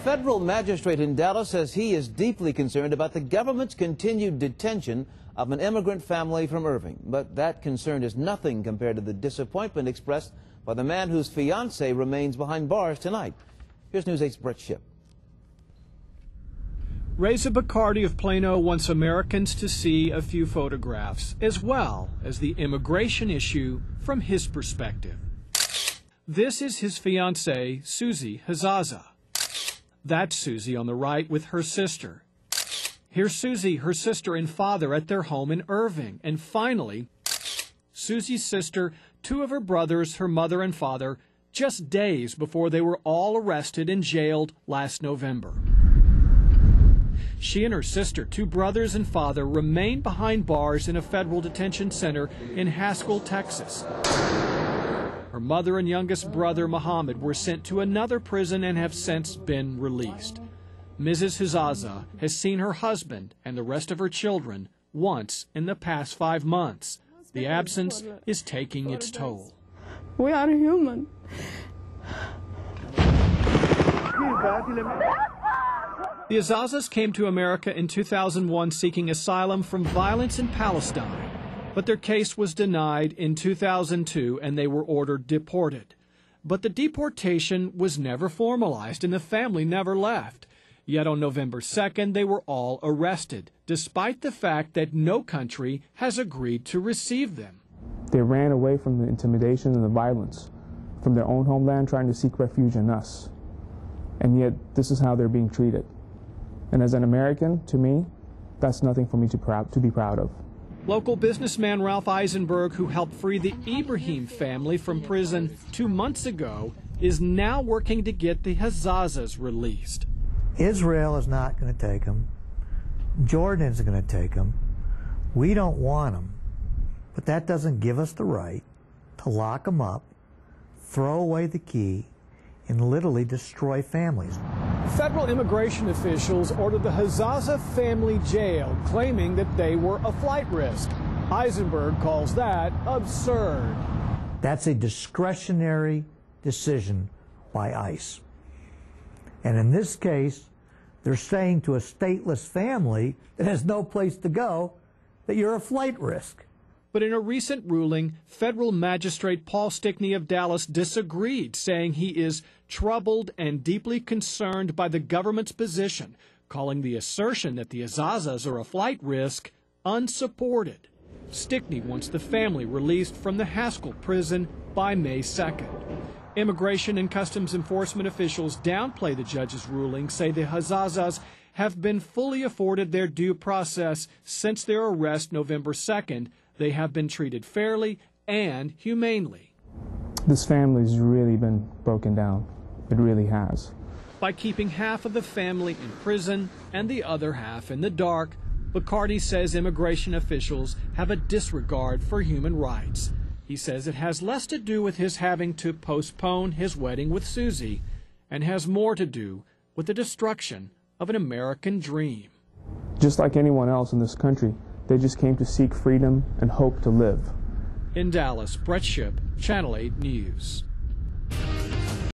federal magistrate in Dallas says he is deeply concerned about the government's continued detention of an immigrant family from Irving. But that concern is nothing compared to the disappointment expressed by the man whose fiancee remains behind bars tonight. Here's News 8's Brett Shipp. Reza Bacardi of Plano wants Americans to see a few photographs, as well as the immigration issue from his perspective. This is his fiancée, Susie Hazahza. That's Susie on the right with her sister. Here's Susie, her sister, and father at their home in Irving. And finally, Susie's sister, two of her brothers, her mother and father, just days before they were all arrested and jailed last November. She and her sister, two brothers and father, remain behind bars in a federal detention center in Haskell, Texas. Her mother and youngest brother, Muhammad, were sent to another prison and have since been released. Mrs. Hazahza has seen her husband and the rest of her children once in the past 5 months. The absence is taking its toll. We are human. The Hazahzas came to America in 2001 seeking asylum from violence in Palestine, but their case was denied in 2002 and they were ordered deported. But the deportation was never formalized and the family never left. Yet on November 2nd, they were all arrested, despite the fact that no country has agreed to receive them. They ran away from the intimidation and the violence from their own homeland, trying to seek refuge in us. And yet, this is how they're being treated. And as an American, to me, that's nothing for me to be proud of. Local businessman Ralph Eisenberg, who helped free the Ibrahim family from prison 2 months ago, is now working to get the Hazahzas released. Israel is not going to take them. Jordan isn't going to take them. We don't want them. But that doesn't give us the right to lock them up, throw away the key, and literally destroy families. Federal immigration officials ordered the Hazahza family jailed, claiming that they were a flight risk. Eisenberg calls that absurd. That's a discretionary decision by ICE. And in this case, they're saying to a stateless family that has no place to go that you're a flight risk. But in a recent ruling, federal magistrate Paul Stickney of Dallas disagreed, saying he is troubled and deeply concerned by the government's position, calling the assertion that the Hazahzas are a flight risk unsupported. Stickney wants the family released from the Haskell prison by May 2nd. Immigration and Customs Enforcement officials downplay the judge's ruling, say the Hazahzas have been fully afforded their due process since their arrest November 2nd. They have been treated fairly and humanely. This family's really been broken down. It really has. By keeping half of the family in prison and the other half in the dark, Bacardi says immigration officials have a disregard for human rights. He says it has less to do with his having to postpone his wedding with Susie and has more to do with the destruction of an American dream. Just like anyone else in this country, they just came to seek freedom and hope to live. In Dallas, Brett Shipp, Channel 8 News.